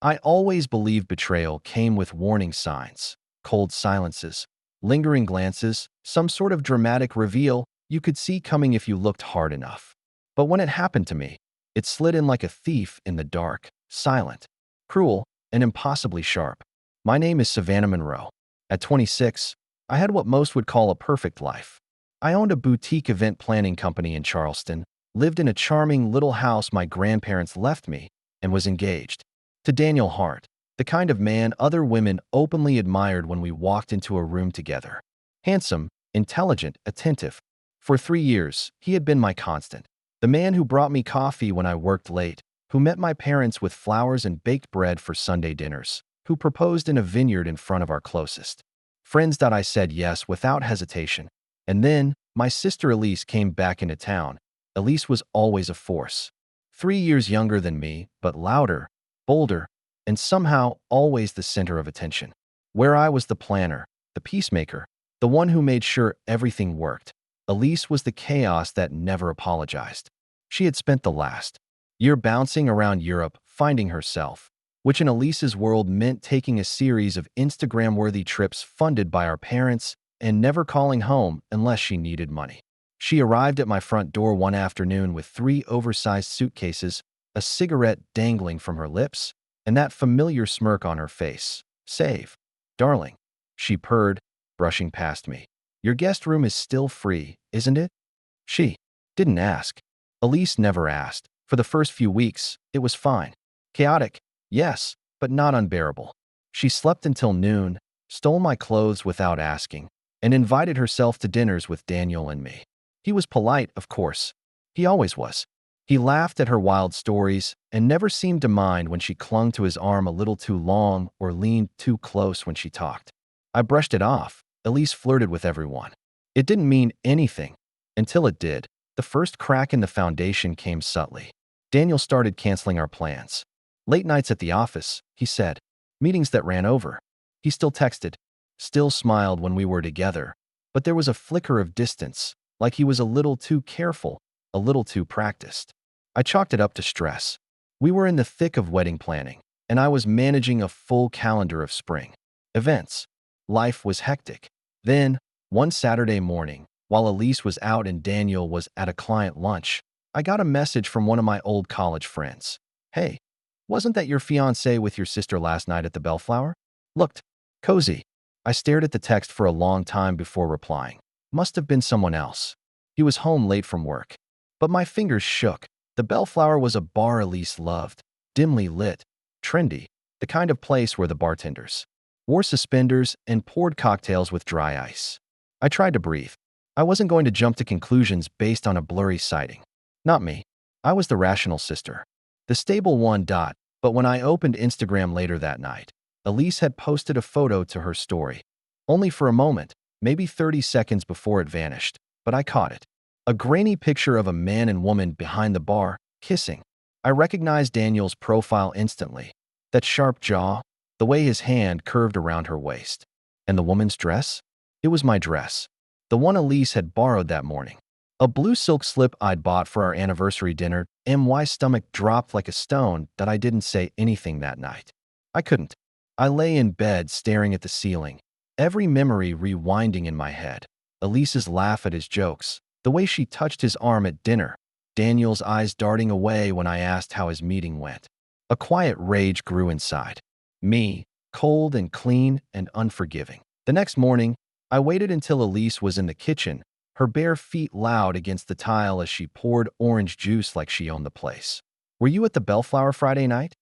I always believed betrayal came with warning signs, cold silences, lingering glances, some sort of dramatic reveal you could see coming if you looked hard enough. But when it happened to me, it slid in like a thief in the dark, silent, cruel, and impossibly sharp. My name is Savannah Monroe. At 26, I had what most would call a perfect life. I owned a boutique event planning company in Charleston, lived in a charming little house my grandparents left me, and was engaged to Daniel Hart, the kind of man other women openly admired when we walked into a room together. Handsome, intelligent, attentive. For 3 years, he had been my constant. The man who brought me coffee when I worked late, who met my parents with flowers and baked bread for Sunday dinners, who proposed in a vineyard in front of our closest friends. I said yes without hesitation. And then, my sister Elise came back into town. Elise was always a force. 3 years younger than me, but louder, bolder, and somehow always the center of attention. Where I was the planner, the peacemaker, the one who made sure everything worked, Elise was the chaos that never apologized. She had spent the last year bouncing around Europe, finding herself, which in Elise's world meant taking a series of Instagram-worthy trips funded by our parents and never calling home unless she needed money. She arrived at my front door one afternoon with 3 oversized suitcases, a cigarette dangling from her lips, and that familiar smirk on her face. "Save, darling," she purred, brushing past me. "Your guest room is still free, isn't it?" She didn't ask. Elise never asked. For the first few weeks, it was fine. Chaotic, yes, but not unbearable. She slept until noon, stole my clothes without asking, and invited herself to dinners with Daniel and me. He was polite, of course. He always was. He laughed at her wild stories and never seemed to mind when she clung to his arm a little too long or leaned too close when she talked. I brushed it off. Elise flirted with everyone. It didn't mean anything. Until it did. The first crack in the foundation came subtly. Daniel started canceling our plans. Late nights at the office, he said. Meetings that ran over. He still texted, still smiled when we were together, but there was a flicker of distance, like he was a little too careful, a little too practiced. I chalked it up to stress. We were in the thick of wedding planning, and I was managing a full calendar of spring events. Life was hectic. Then, one Saturday morning, while Elise was out and Daniel was at a client lunch, I got a message from one of my old college friends. "Hey, wasn't that your fiancé with your sister last night at the Bellflower? Looked cozy." I stared at the text for a long time before replying. Must have been someone else. He was home late from work. But my fingers shook. The Bellflower was a bar Elise loved, dimly lit, trendy, the kind of place where the bartenders wore suspenders and poured cocktails with dry ice. I tried to breathe. I wasn't going to jump to conclusions based on a blurry sighting. Not me. I was the rational sister. The stable one. But when I opened Instagram later that night, Elise had posted a photo to her story. Only for a moment, maybe 30 seconds before it vanished, but I caught it. A grainy picture of a man and woman behind the bar, kissing. I recognized Daniel's profile instantly. That sharp jaw, the way his hand curved around her waist. And the woman's dress? It was my dress. The one Elise had borrowed that morning. A blue silk slip I'd bought for our anniversary dinner. My stomach dropped like a stone that I didn't say anything that night. I couldn't. I lay in bed staring at the ceiling, every memory rewinding in my head. Elise's laugh at his jokes, the way she touched his arm at dinner, Daniel's eyes darting away when I asked how his meeting went. A quiet rage grew inside me, cold and clean and unforgiving. The next morning, I waited until Elise was in the kitchen, her bare feet loud against the tile as she poured orange juice like she owned the place. "Were you at the Bellflower Friday night?"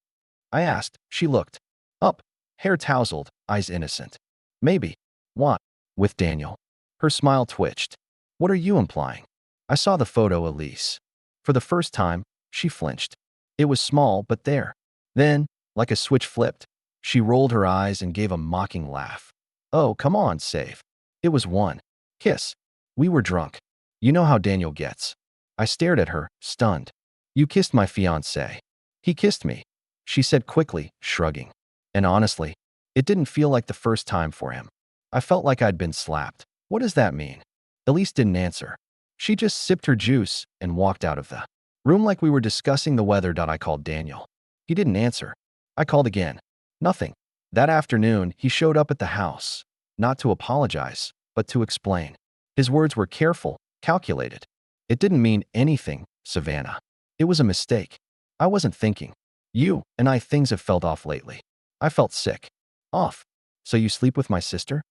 I asked. She looked up, hair tousled, eyes innocent. "Maybe." "What?" "With Daniel." Her smile twitched. "What are you implying?" I saw the photo, Elise. For the first time, she flinched. It was small, but there. Then, like a switch flipped, she rolled her eyes and gave a mocking laugh. "Oh, come on, Save. It was one kiss. We were drunk. You know how Daniel gets." I stared at her, stunned. "You kissed my fiancé." "He kissed me," she said quickly, shrugging. And honestly, it didn't feel like the first time for him. I felt like I'd been slapped. "What does that mean?" Elise didn't answer. She just sipped her juice and walked out of the room like we were discussing the weather. I called Daniel. He didn't answer. I called again. Nothing. That afternoon, he showed up at the house, not to apologize, but to explain. His words were careful, calculated. It didn't mean anything, Savannah. It was a mistake. I wasn't thinking. You and I things have felt off lately. I felt sick. Off. So you sleep with my sister?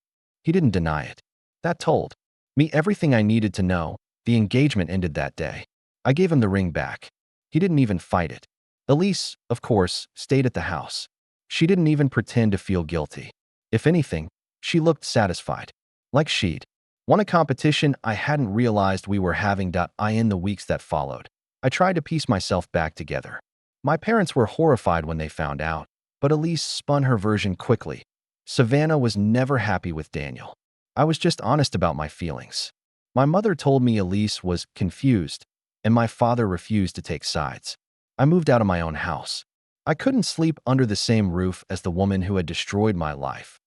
He didn't deny it. That told me everything I needed to know. The engagement ended that day. I gave him the ring back. He didn't even fight it. Elise, of course, stayed at the house. She didn't even pretend to feel guilty. If anything, she looked satisfied. Like she'd won a competition I hadn't realized we were having. In the weeks that followed, I tried to piece myself back together. My parents were horrified when they found out, but Elise spun her version quickly. Savannah was never happy with Daniel. I was just honest about my feelings. My mother told me Elise was confused, and my father refused to take sides. I moved out of my own house. I couldn't sleep under the same roof as the woman who had destroyed my life.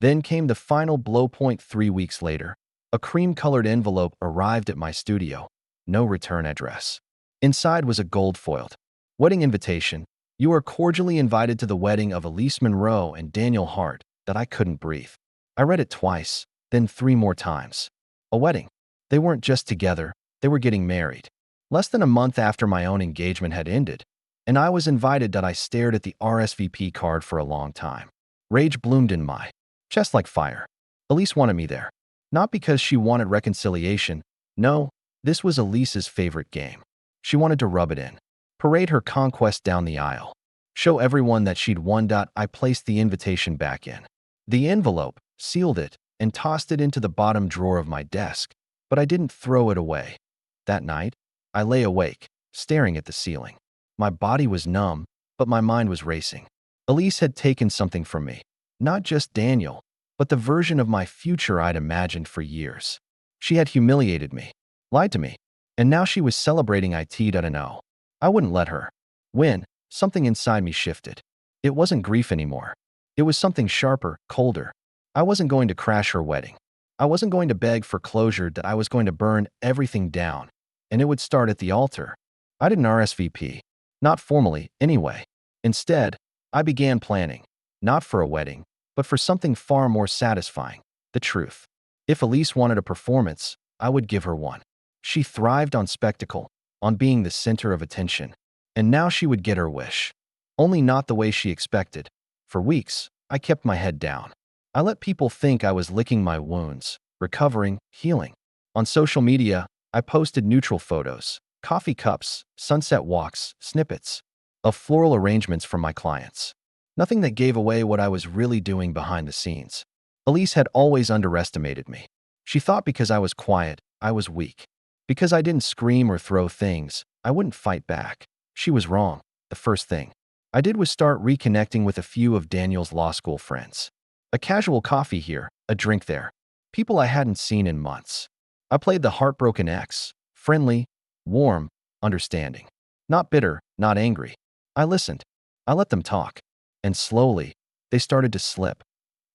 Then came the final blow point 3 weeks later. A cream-colored envelope arrived at my studio. No return address. Inside was a gold-foiled wedding invitation. You are cordially invited to the wedding of Elise Monroe and Daniel Hart. That I couldn't breathe. I read it twice, then 3 more times. A wedding. They weren't just together, they were getting married. Less than a month after my own engagement had ended, and I was invited. I stared at the RSVP card for a long time. Rage bloomed in my chest like fire. Elise wanted me there. Not because she wanted reconciliation. No, this was Elise's favorite game. She wanted to rub it in. Parade her conquest down the aisle. Show everyone that she'd won. I placed the invitation back in the envelope, sealed it, and tossed it into the bottom drawer of my desk. But I didn't throw it away. That night, I lay awake, staring at the ceiling. My body was numb, but my mind was racing. Elise had taken something from me. Not just Daniel, but the version of my future I'd imagined for years. She had humiliated me, lied to me, and now she was celebrating it. No. I wouldn't let her win. Something inside me shifted. It wasn't grief anymore. It was something sharper, colder. I wasn't going to crash her wedding. I wasn't going to beg for closure. I was going to burn everything down, and it would start at the altar. I didn't RSVP. Not formally, anyway. Instead, I began planning, not for a wedding, but for something far more satisfying, the truth. If Elise wanted a performance, I would give her one. She thrived on spectacle, on being the center of attention, and now she would get her wish. Only not the way she expected. For weeks, I kept my head down. I let people think I was licking my wounds, recovering, healing. On social media, I posted neutral photos, coffee cups, sunset walks, snippets of floral arrangements from my clients. Nothing that gave away what I was really doing behind the scenes. Elise had always underestimated me. She thought because I was quiet, I was weak. Because I didn't scream or throw things, I wouldn't fight back. She was wrong. The first thing I did was start reconnecting with a few of Daniel's law school friends. A casual coffee here, a drink there. People I hadn't seen in months. I played the heartbroken ex, friendly, warm, understanding. Not bitter, not angry. I listened. I let them talk. And slowly, they started to slip.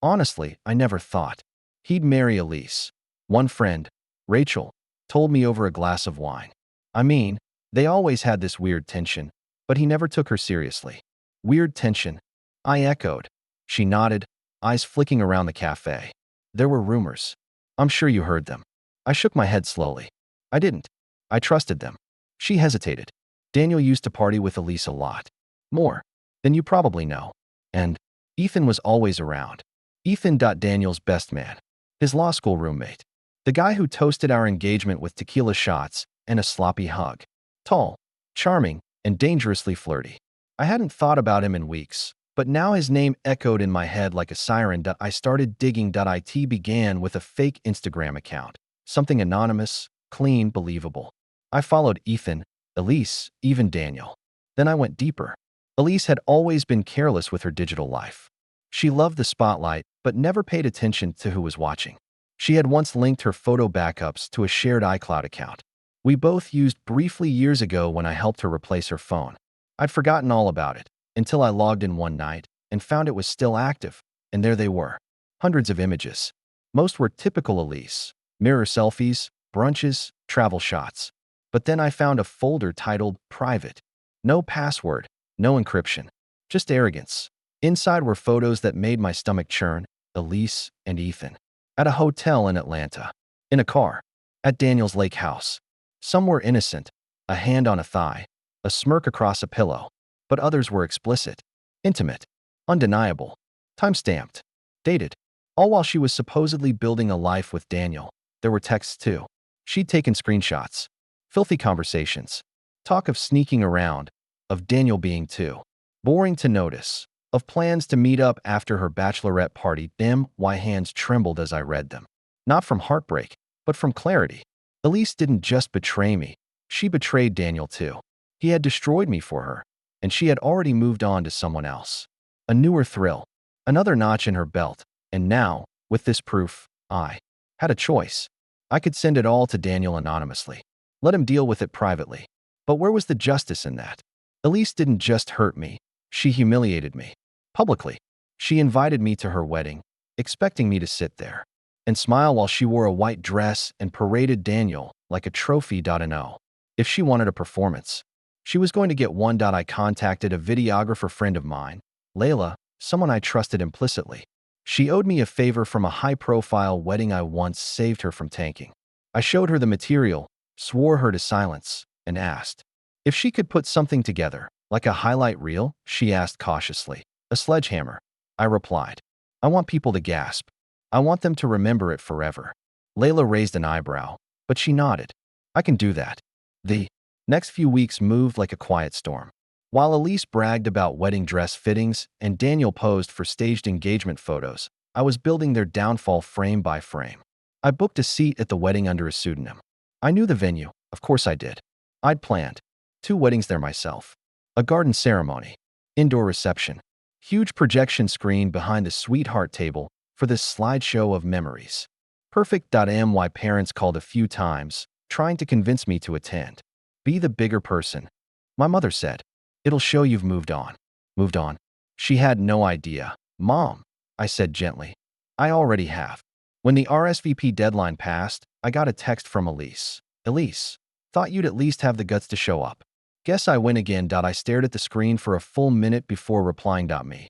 Honestly, I never thought he'd marry Elise. One friend, Rachel, told me over a glass of wine. I mean, they always had this weird tension, but he never took her seriously. Weird tension. I echoed. She nodded, eyes flicking around the cafe. There were rumors. I'm sure you heard them. I shook my head slowly. I didn't. I trusted them. She hesitated. Daniel used to party with Elise a lot. More than you probably know. And Ethan was always around. Ethan. Daniel's best man. His law school roommate. The guy who toasted our engagement with tequila shots and a sloppy hug. Tall, charming, and dangerously flirty. I hadn't thought about him in weeks, but now his name echoed in my head like a siren. I started digging. It began with a fake Instagram account. Something anonymous, clean, believable. I followed Ethan, Elise, even Daniel. Then I went deeper. Elise had always been careless with her digital life. She loved the spotlight, but never paid attention to who was watching. She had once linked her photo backups to a shared iCloud account. We both used briefly years ago when I helped her replace her phone. I'd forgotten all about it, until I logged in one night and found it was still active, and there they were. Hundreds of images. Most were typical Elise. Mirror selfies, brunches, travel shots. But then I found a folder titled Private. No password, no encryption. just arrogance. Inside were photos that made my stomach churn, Elise and Ethan. At a hotel in Atlanta. In a car. At Daniel's lake house. Some were innocent, a hand on a thigh, a smirk across a pillow. But others were explicit, intimate, undeniable, time-stamped, dated. All while she was supposedly building a life with Daniel. There were texts too. She'd taken screenshots. Filthy conversations. Talk of sneaking around. Of Daniel being too boring to notice. Of plans to meet up after her bachelorette party. My hands trembled as I read them. Not from heartbreak, but from clarity. Elise didn't just betray me. She betrayed Daniel too. He had destroyed me for her, and she had already moved on to someone else. A newer thrill. Another notch in her belt. And now, with this proof, I had a choice. I could send it all to Daniel anonymously. Let him deal with it privately. But where was the justice in that? Elise didn't just hurt me. She humiliated me. Publicly. She invited me to her wedding, expecting me to sit there and smile while she wore a white dress and paraded Daniel like a trophy. No. If she wanted a performance, she was going to get one. I contacted a videographer friend of mine, Layla, someone I trusted implicitly. She owed me a favor from a high-profile wedding I once saved her from tanking. I showed her the material, swore her to silence, and asked if she could put something together, like a highlight reel. She asked cautiously. A sledgehammer. I replied. I want people to gasp. I want them to remember it forever. Layla raised an eyebrow, but she nodded. I can do that. The next few weeks moved like a quiet storm. While Elise bragged about wedding dress fittings and Daniel posed for staged engagement photos, I was building their downfall frame by frame. I booked a seat at the wedding under a pseudonym. I knew the venue, of course I did. I'd planned 2 weddings there myself. A garden ceremony, indoor reception, huge projection screen behind the sweetheart table for this slideshow of memories. Perfect. My parents called a few times, trying to convince me to attend. Be the bigger person. My mother said. It'll show you've moved on. Moved on? She had no idea. Mom, I said gently. I already have. When the RSVP deadline passed, I got a text from Elise. Elise, thought you'd at least have the guts to show up. Guess I win again. I stared at the screen for a full minute before replying. Me.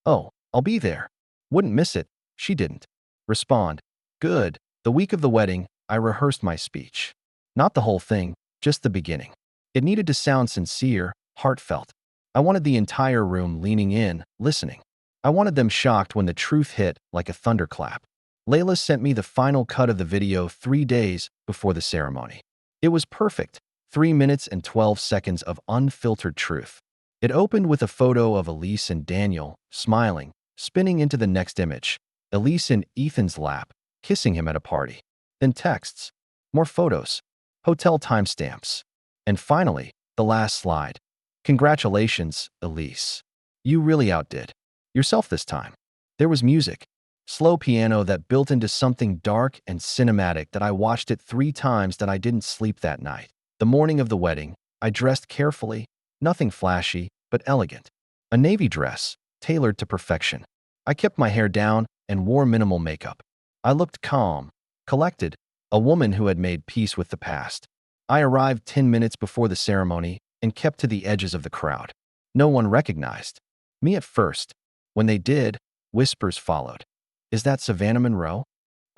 Oh, I'll be there. Wouldn't miss it. She didn't respond. Good. The week of the wedding, I rehearsed my speech. Not the whole thing, just the beginning. It needed to sound sincere, heartfelt. I wanted the entire room leaning in, listening. I wanted them shocked when the truth hit like a thunderclap. Layla sent me the final cut of the video 3 days before the ceremony. It was perfect. 3 minutes and 12 seconds of unfiltered truth. It opened with a photo of Elise and Daniel, smiling, spinning into the next image. Elise in Ethan's lap, kissing him at a party. Then texts. More photos. Hotel timestamps. And finally, the last slide. Congratulations, Elise. You really outdid yourself this time. There was music. Slow piano that built into something dark and cinematic that I watched it 3 times. I didn't sleep that night. The morning of the wedding, I dressed carefully, nothing flashy, but elegant. A navy dress, tailored to perfection. I kept my hair down and wore minimal makeup. I looked calm, collected, a woman who had made peace with the past. I arrived 10 minutes before the ceremony and kept to the edges of the crowd. No one recognized me at first. When they did, whispers followed. Is that Savannah Monroe?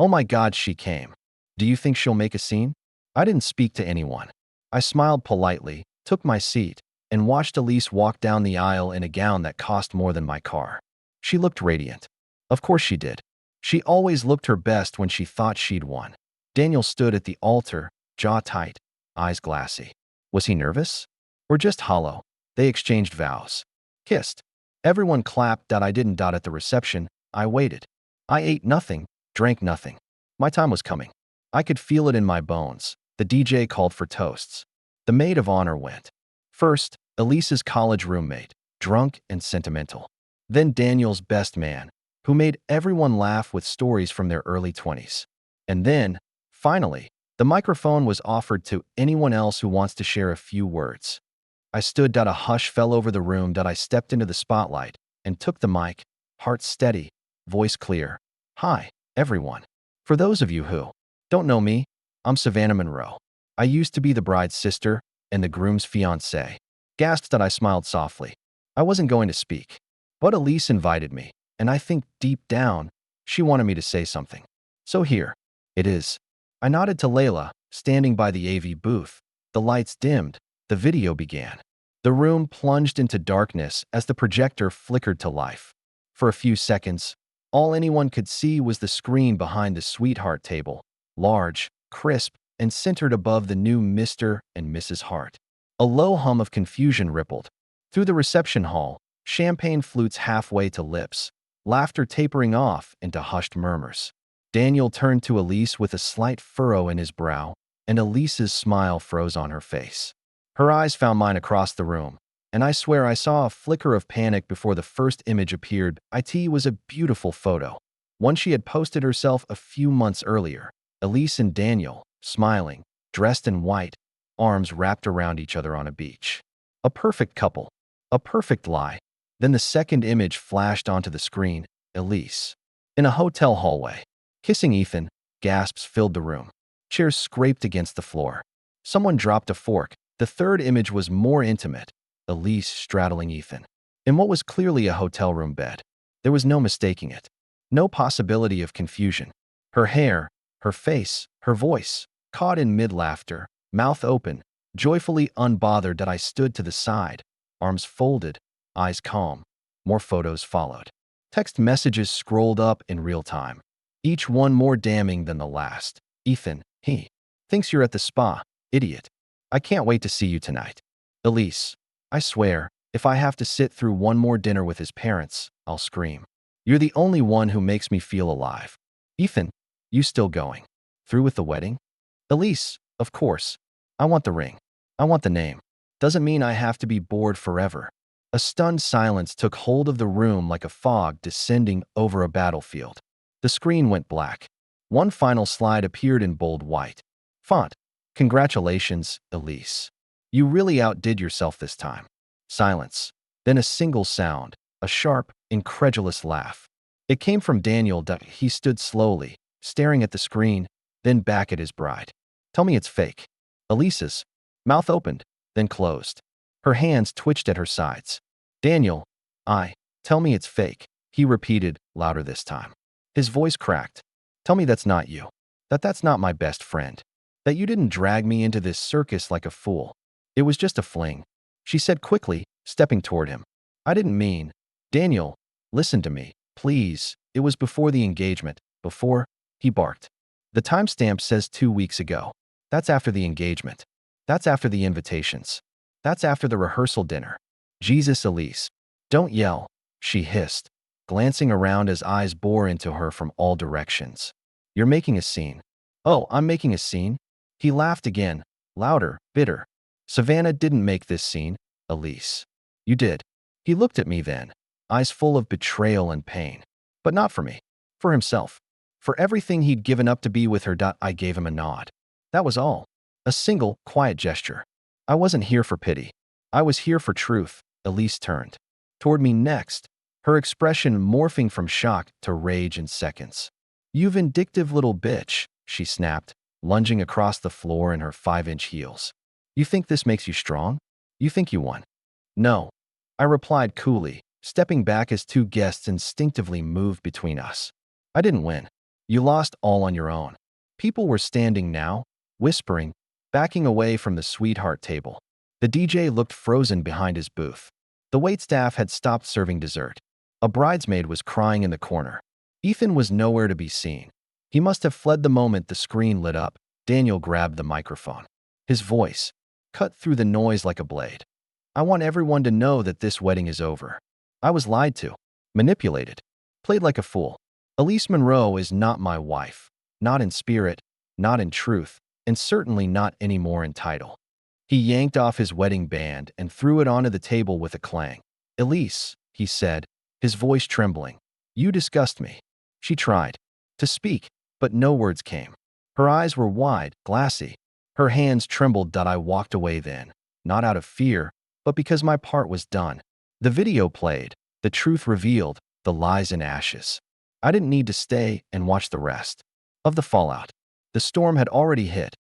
Oh my God, she came. Do you think she'll make a scene? I didn't speak to anyone. I smiled politely, took my seat, and watched Elise walk down the aisle in a gown that cost more than my car. She looked radiant. Of course she did. She always looked her best when she thought she'd won. Daniel stood at the altar, jaw tight, eyes glassy. Was he nervous? Or just hollow? They exchanged vows. Kissed. Everyone clapped. I didn't. At the reception, I waited. I ate nothing, drank nothing. My time was coming. I could feel it in my bones. The DJ called for toasts. The maid of honor went. First, Elise's college roommate, drunk and sentimental. Then Daniel's best man, who made everyone laugh with stories from their early 20s. And then, finally, the microphone was offered to anyone else who wants to share a few words. I stood. A hush fell over the room. I stepped into the spotlight and took the mic, heart steady, voice clear. Hi, everyone. For those of you who don't know me, I'm Savannah Monroe. I used to be the bride's sister and the groom's fiancé. Gasped. I smiled softly. I wasn't going to speak. But Elise invited me, and I think deep down, she wanted me to say something. So here it is. I nodded to Layla, standing by the AV booth. The lights dimmed. The video began. The room plunged into darkness as the projector flickered to life. For a few seconds, all anyone could see was the screen behind the sweetheart table, large, crisp, and centered above the new Mr. and Mrs. Hart. A low hum of confusion rippled through the reception hall, champagne flutes halfway to lips, laughter tapering off into hushed murmurs. Daniel turned to Elise with a slight furrow in his brow, and Elise's smile froze on her face. Her eyes found mine across the room, and I swear I saw a flicker of panic before the first image appeared. It was a beautiful photo, one she had posted herself a few months earlier. Elise and Daniel, smiling, dressed in white, arms wrapped around each other on a beach. A perfect couple. A perfect lie. Then the second image flashed onto the screen. Elise, in a hotel hallway, kissing Ethan. Gasps filled the room. Chairs scraped against the floor. Someone dropped a fork. The third image was more intimate. Elise straddling Ethan in what was clearly a hotel room bed. There was no mistaking it. No possibility of confusion. Her hair, her face, her voice, caught in mid-laughter, mouth open, joyfully unbothered. That I stood to the side, arms folded, eyes calm. More photos followed. Text messages scrolled up in real time, each one more damning than the last. Ethan, he thinks you're at the spa, idiot. I can't wait to see you tonight. Elise, I swear, if I have to sit through one more dinner with his parents, I'll scream. You're the only one who makes me feel alive. Ethan, you still going through with the wedding? Elise, of course. I want the ring. I want the name. Doesn't mean I have to be bored forever. A stunned silence took hold of the room like a fog descending over a battlefield. The screen went black. One final slide appeared in bold white font. Congratulations, Elise. You really outdid yourself this time. Silence. Then a single sound, a sharp, incredulous laugh. It came from Daniel. He stood slowly, staring at the screen, then back at his bride. Tell me it's fake. Elise's mouth opened, then closed. Her hands twitched at her sides. Daniel, tell me it's fake, he repeated, louder this time. His voice cracked. Tell me that's not you. That's not my best friend. That you didn't drag me into this circus like a fool. It was just a fling, she said quickly, stepping toward him. I didn't mean. Daniel, listen to me, please. It was before the engagement. Before, he barked. The timestamp says 2 weeks ago. That's after the engagement. That's after the invitations. That's after the rehearsal dinner. Jesus, Elise. Don't yell, she hissed, glancing around as eyes bore into her from all directions. You're making a scene. Oh, I'm making a scene? He laughed again, louder, bitter. Savannah didn't make this scene, Elise. You did. He looked at me then, eyes full of betrayal and pain. But not for me. For himself. For everything he'd given up to be with her. I gave him a nod. That was all. A single, quiet gesture. I wasn't here for pity. I was here for truth. Elise turned toward me next, her expression morphing from shock to rage in seconds. You vindictive little bitch, she snapped, lunging across the floor in her 5-inch heels. You think this makes you strong? You think you won? No, I replied coolly, stepping back as two guests instinctively moved between us. I didn't win. You lost all on your own. People were standing now, whispering, backing away from the sweetheart table. The DJ looked frozen behind his booth. The waitstaff had stopped serving dessert. A bridesmaid was crying in the corner. Ethan was nowhere to be seen. He must have fled the moment the screen lit up. Daniel grabbed the microphone. His voice cut through the noise like a blade. I want everyone to know that this wedding is over. I was lied to, manipulated, played like a fool. Elise Monroe is not my wife. Not in spirit, not in truth, and certainly not anymore in title. He yanked off his wedding band and threw it onto the table with a clang. Elise, he said, his voice trembling. You disgust me. She tried to speak, but no words came. Her eyes were wide, glassy. Her hands trembled. I walked away then, not out of fear, but because my part was done. The video played, the truth revealed, the lies in ashes. I didn't need to stay and watch the rest of the fallout. The storm had already hit.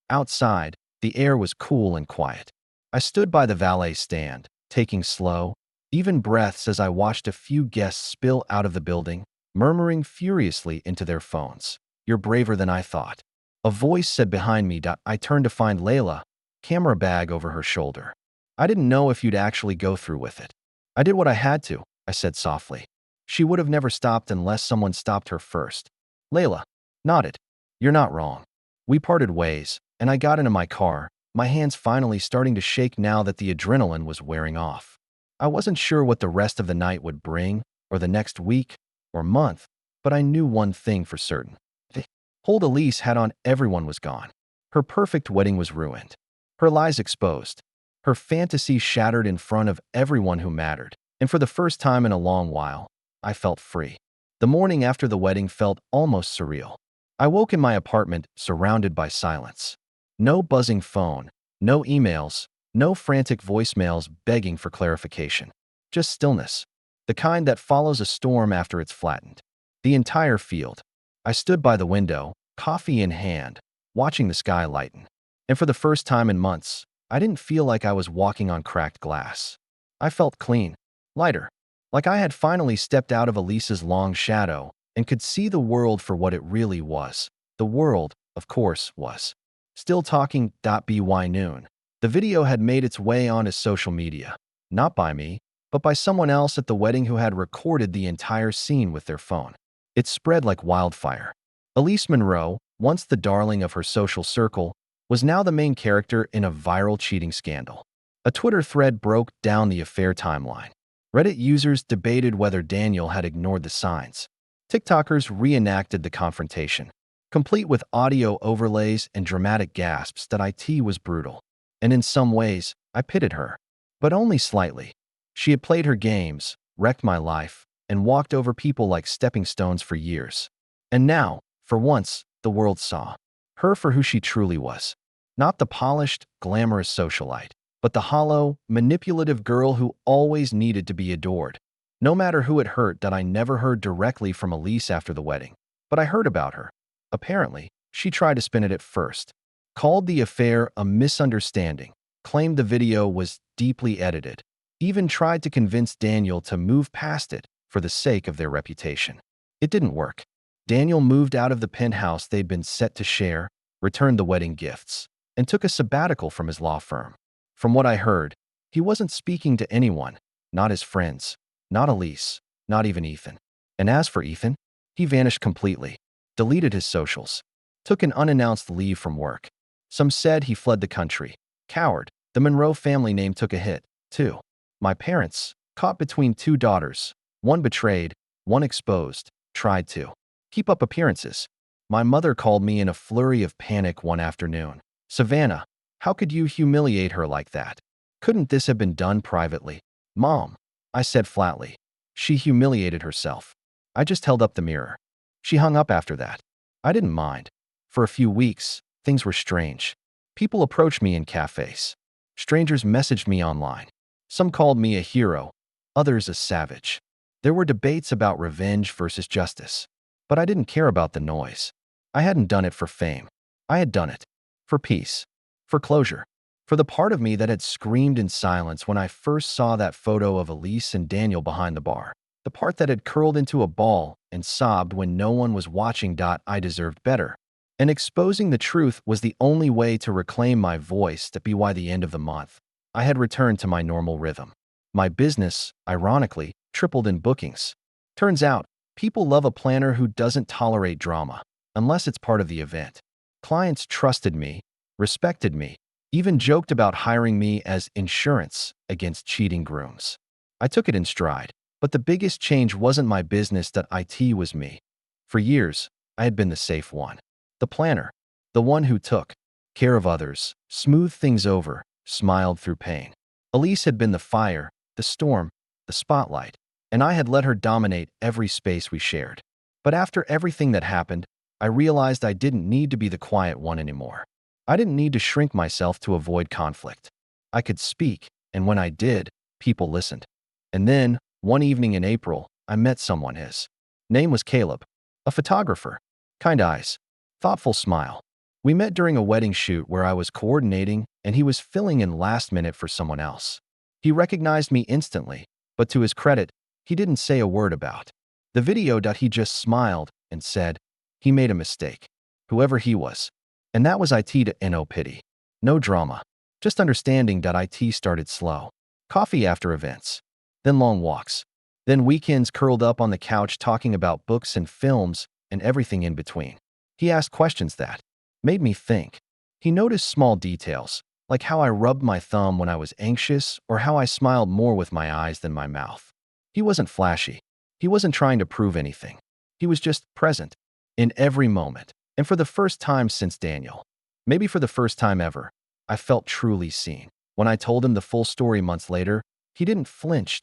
Outside, the air was cool and quiet. I stood by the valet stand, taking slow, even breaths as I watched a few guests spill out of the building, murmuring furiously into their phones. "You're braver than I thought." A voice said behind me. I turned to find Layla, camera bag over her shoulder. "I didn't know if you'd actually go through with it." "I did what I had to," I said softly. She would have never stopped unless someone stopped her first. Layla nodded. "You're not wrong." We parted ways, and I got into my car, my hands finally starting to shake now that the adrenaline was wearing off. I wasn't sure what the rest of the night would bring, or the next week, or month, but I knew one thing for certain. The hold Elise had on everyone was gone. Her perfect wedding was ruined. Her lies exposed. Her fantasy shattered in front of everyone who mattered. And for the first time in a long while, I felt free. The morning after the wedding felt almost surreal. I woke in my apartment surrounded by silence. No buzzing phone, no emails, no frantic voicemails begging for clarification. Just stillness, the kind that follows a storm after it's flattened. The entire field. I stood by the window, coffee in hand, watching the sky lighten. And for the first time in months, I didn't feel like I was walking on cracked glass. I felt clean, lighter, like I had finally stepped out of Elisa's long shadow and could see the world for what it really was. The world, of course, was. Still talking. By noon, the video had made its way onto social media. Not by me, but by someone else at the wedding who had recorded the entire scene with their phone. It spread like wildfire. Elise Monroe, once the darling of her social circle, was now the main character in a viral cheating scandal. A Twitter thread broke down the affair timeline. Reddit users debated whether Daniel had ignored the signs. TikTokers reenacted the confrontation, complete with audio overlays and dramatic gasps that it was brutal. And in some ways, I pitied her. But only slightly. She had played her games, wrecked my life, and walked over people like stepping stones for years. And now, for once, the world saw her for who she truly was. Not the polished, glamorous socialite, but the hollow, manipulative girl who always needed to be adored. No matter who it hurt that I never heard directly from Elise after the wedding. But I heard about her. Apparently, she tried to spin it at first. Called the affair a misunderstanding. Claimed the video was deeply edited. Even tried to convince Daniel to move past it for the sake of their reputation. It didn't work. Daniel moved out of the penthouse they'd been set to share, returned the wedding gifts, and took a sabbatical from his law firm. From what I heard, he wasn't speaking to anyone, not his friends, not Elise, not even Ethan. And as for Ethan, he vanished completely, deleted his socials, took an unannounced leave from work. Some said he fled the country. Coward. The Monroe family name took a hit, too. My parents, caught between two daughters, one betrayed, one exposed, tried to keep up appearances. My mother called me in a flurry of panic one afternoon. "Savannah, how could you humiliate her like that? Couldn't this have been done privately?" "Mom," I said flatly. "She humiliated herself." I just held up the mirror. She hung up after that. I didn't mind. For a few weeks, things were strange. People approached me in cafes. Strangers messaged me online. Some called me a hero, others a savage. There were debates about revenge versus justice. But I didn't care about the noise. I hadn't done it for fame. I had done it for peace, for closure, for the part of me that had screamed in silence when I first saw that photo of Elise and Daniel behind the bar, the part that had curled into a ball and sobbed when no one was watching. I deserved better. And exposing the truth was the only way to reclaim my voice. By the end of the month, I had returned to my normal rhythm. My business, ironically, tripled in bookings. Turns out, people love a planner who doesn't tolerate drama, unless it's part of the event. Clients trusted me, respected me, even joked about hiring me as insurance against cheating grooms. I took it in stride, but the biggest change wasn't my business. It was me. For years, I had been the safe one. The planner, the one who took care of others, smoothed things over, smiled through pain. Elise had been the fire, the storm, the spotlight, and I had let her dominate every space we shared. But after everything that happened, I realized I didn't need to be the quiet one anymore. I didn't need to shrink myself to avoid conflict. I could speak, and when I did, people listened. And then, one evening in April, I met someone. His name was Caleb, a photographer. Kind eyes, thoughtful smile. We met during a wedding shoot where I was coordinating and he was filling in last minute for someone else. He recognized me instantly, But to his credit, he didn't say a word about the video. He just smiled and said he made a mistake, whoever he was. And that was it. To no pity, no drama, just understanding. It started slow. Coffee after events, then long walks, then weekends curled up on the couch talking about books and films and everything in between. He asked questions that made me think. He noticed small details, like how I rubbed my thumb when I was anxious or how I smiled more with my eyes than my mouth. He wasn't flashy. He wasn't trying to prove anything. He was just present in every moment. And for the first time since Daniel, maybe for the first time ever, I felt truly seen. When I told him the full story months later, he didn't flinch.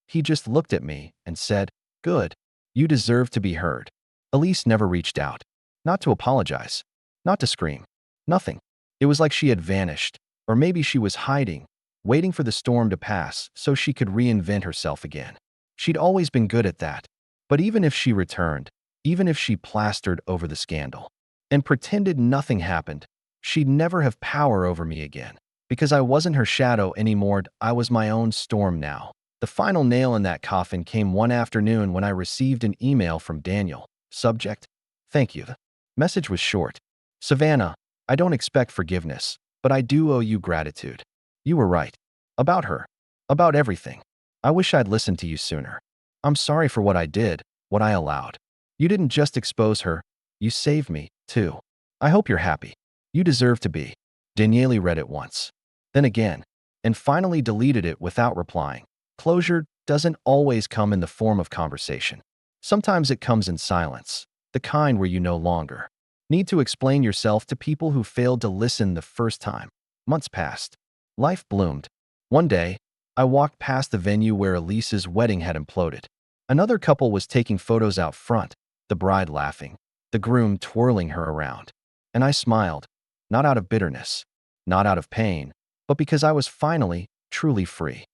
He just looked at me and said, "Good. You deserve to be heard." Elise never reached out. Not to apologize. Not to scream. Nothing. It was like she had vanished. Or maybe she was hiding, waiting for the storm to pass so she could reinvent herself again. She'd always been good at that. But even if she returned, even if she plastered over the scandal and pretended nothing happened, she'd never have power over me again. Because I wasn't her shadow anymore, I was my own storm now. The final nail in that coffin came one afternoon when I received an email from Daniel. Subject: "Thank you." The message was short. "Savannah, I don't expect forgiveness, but I do owe you gratitude. You were right. About her. About everything. I wish I'd listened to you sooner. I'm sorry for what I did, what I allowed. You didn't just expose her, you saved me, too. I hope you're happy. You deserve to be." Daniele read it once, then again, and finally deleted it without replying. Closure doesn't always come in the form of conversation. Sometimes it comes in silence, the kind where you no longer need to explain yourself to people who failed to listen the first time. Months passed. Life bloomed. One day, I walked past the venue where Elise's wedding had imploded. Another couple was taking photos out front, the bride laughing, the groom twirling her around. And I smiled, not out of bitterness, not out of pain, but because I was finally, truly free.